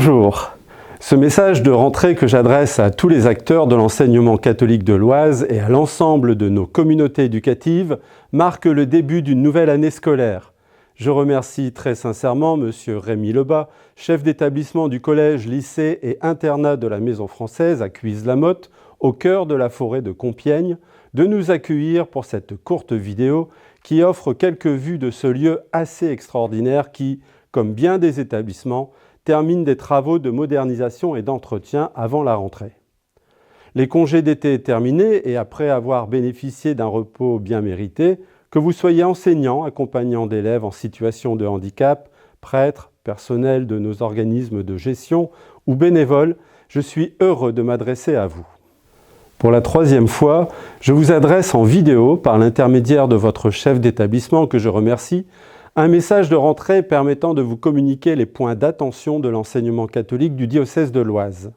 Bonjour. Ce message de rentrée que j'adresse à tous les acteurs de l'enseignement catholique de l'Oise et à l'ensemble de nos communautés éducatives marque le début d'une nouvelle année scolaire. Je remercie très sincèrement M. Rémi Lebas, chef d'établissement du collège, lycée et internat de la Maison Française à Cuise-la-Motte, au cœur de la forêt de Compiègne, de nous accueillir pour cette courte vidéo qui offre quelques vues de ce lieu assez extraordinaire qui, comme bien des établissements, termine des travaux de modernisation et d'entretien avant la rentrée. Les congés d'été terminés et après avoir bénéficié d'un repos bien mérité, que vous soyez enseignant, accompagnant d'élèves en situation de handicap, prêtres, personnel de nos organismes de gestion ou bénévoles, je suis heureux de m'adresser à vous. Pour la troisième fois, je vous adresse en vidéo, par l'intermédiaire de votre chef d'établissement que je remercie, un message de rentrée permettant de vous communiquer les points d'attention de l'enseignement catholique du diocèse de l'Oise.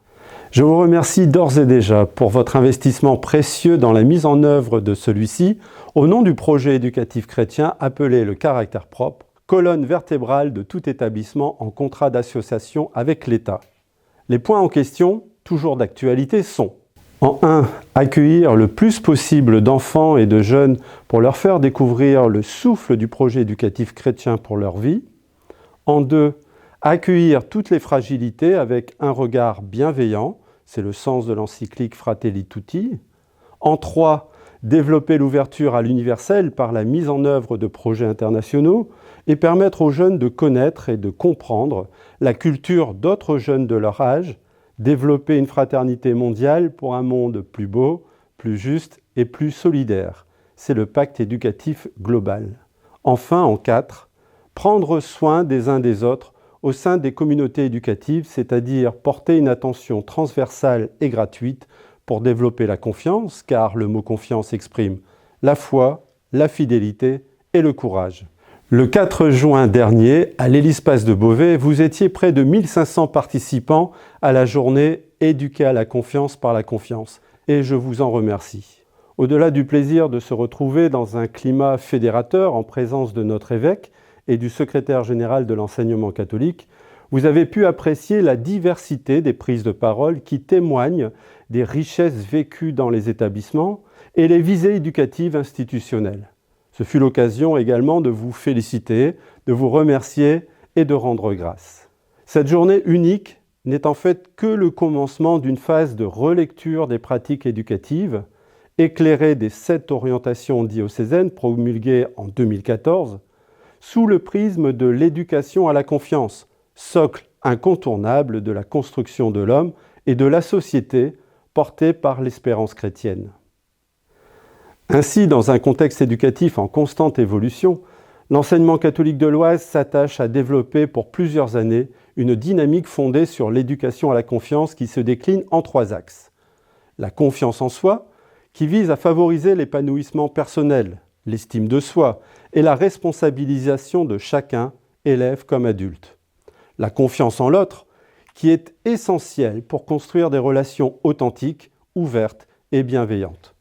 Je vous remercie d'ores et déjà pour votre investissement précieux dans la mise en œuvre de celui-ci au nom du projet éducatif chrétien appelé le caractère propre, colonne vertébrale de tout établissement en contrat d'association avec l'État. Les points en question, toujours d'actualité, sont: en 1, accueillir le plus possible d'enfants et de jeunes pour leur faire découvrir le souffle du projet éducatif chrétien pour leur vie. En 2, accueillir toutes les fragilités avec un regard bienveillant, c'est le sens de l'encyclique Fratelli Tutti. En 3, développer l'ouverture à l'universel par la mise en œuvre de projets internationaux et permettre aux jeunes de connaître et de comprendre la culture d'autres jeunes de leur âge, développer une fraternité mondiale pour un monde plus beau, plus juste et plus solidaire. C'est le pacte éducatif global. Enfin, en 4, prendre soin des uns des autres au sein des communautés éducatives, c'est-à-dire porter une attention transversale et gratuite pour développer la confiance, car le mot confiance exprime la foi, la fidélité et le courage. Le 4 juin dernier, à l'Hélice-Passe de Beauvais, vous étiez près de 1500 participants à la journée « Éduquer à la confiance par la confiance » et je vous en remercie. Au-delà du plaisir de se retrouver dans un climat fédérateur en présence de notre évêque et du secrétaire général de l'enseignement catholique, vous avez pu apprécier la diversité des prises de parole qui témoignent des richesses vécues dans les établissements et les visées éducatives institutionnelles. Ce fut l'occasion également de vous féliciter, de vous remercier et de rendre grâce. Cette journée unique n'est en fait que le commencement d'une phase de relecture des pratiques éducatives, éclairée des 7 orientations diocésaines promulguées en 2014, sous le prisme de l'éducation à la confiance, socle incontournable de la construction de l'homme et de la société portée par l'espérance chrétienne. Ainsi, dans un contexte éducatif en constante évolution, l'enseignement catholique de l'Oise s'attache à développer pour plusieurs années une dynamique fondée sur l'éducation à la confiance qui se décline en 3 axes. La confiance en soi, qui vise à favoriser l'épanouissement personnel, l'estime de soi et la responsabilisation de chacun, élève comme adulte. La confiance en l'autre, qui est essentielle pour construire des relations authentiques, ouvertes et bienveillantes.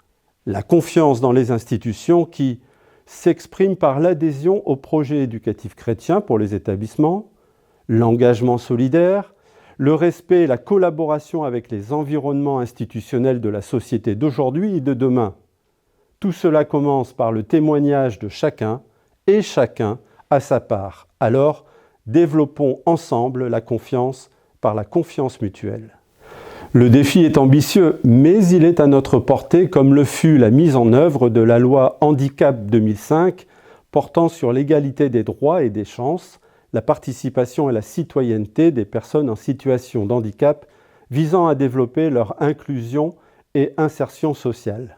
La confiance dans les institutions qui s'exprime par l'adhésion au projet éducatif chrétien pour les établissements, l'engagement solidaire, le respect et la collaboration avec les environnements institutionnels de la société d'aujourd'hui et de demain. Tout cela commence par le témoignage de chacun et chacun à sa part. Alors, développons ensemble la confiance par la confiance mutuelle. Le défi est ambitieux, mais il est à notre portée, comme le fut la mise en œuvre de la loi Handicap 2005 portant sur l'égalité des droits et des chances, la participation et la citoyenneté des personnes en situation de handicap, visant à développer leur inclusion et insertion sociale.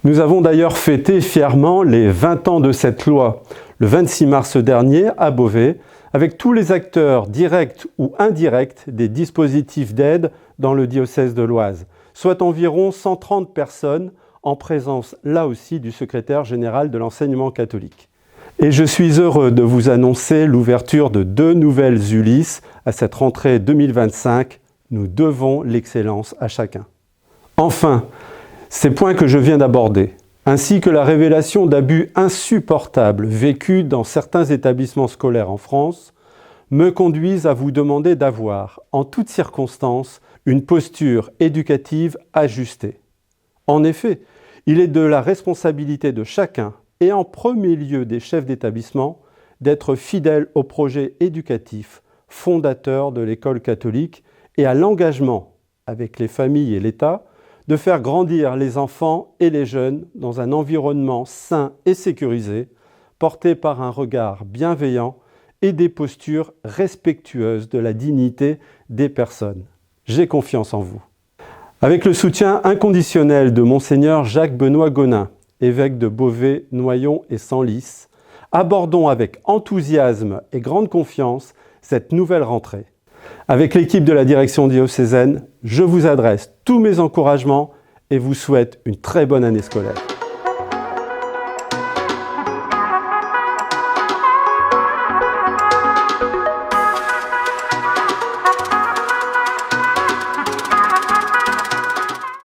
Nous avons d'ailleurs fêté fièrement les 20 ans de cette loi, le 26 mars dernier à Beauvais, avec tous les acteurs directs ou indirects des dispositifs d'aide dans le diocèse de l'Oise, soit environ 130 personnes en présence là aussi du secrétaire général de l'enseignement catholique. Et je suis heureux de vous annoncer l'ouverture de 2 nouvelles ULIS à cette rentrée 2025. Nous devons l'excellence à chacun. Enfin, ces points que je viens d'aborder, ainsi que la révélation d'abus insupportables vécus dans certains établissements scolaires en France, me conduisent à vous demander d'avoir, en toutes circonstances, une posture éducative ajustée. En effet, il est de la responsabilité de chacun, et en premier lieu des chefs d'établissement, d'être fidèles au projet éducatif fondateur de l'école catholique et à l'engagement, avec les familles et l'État, de faire grandir les enfants et les jeunes dans un environnement sain et sécurisé, porté par un regard bienveillant et des postures respectueuses de la dignité des personnes. J'ai confiance en vous. Avec le soutien inconditionnel de Monseigneur Jacques-Benoît Gonin, évêque de Beauvais, Noyon et Senlis, abordons avec enthousiasme et grande confiance cette nouvelle rentrée. Avec l'équipe de la direction diocésaine, je vous adresse tous mes encouragements et vous souhaite une très bonne année scolaire.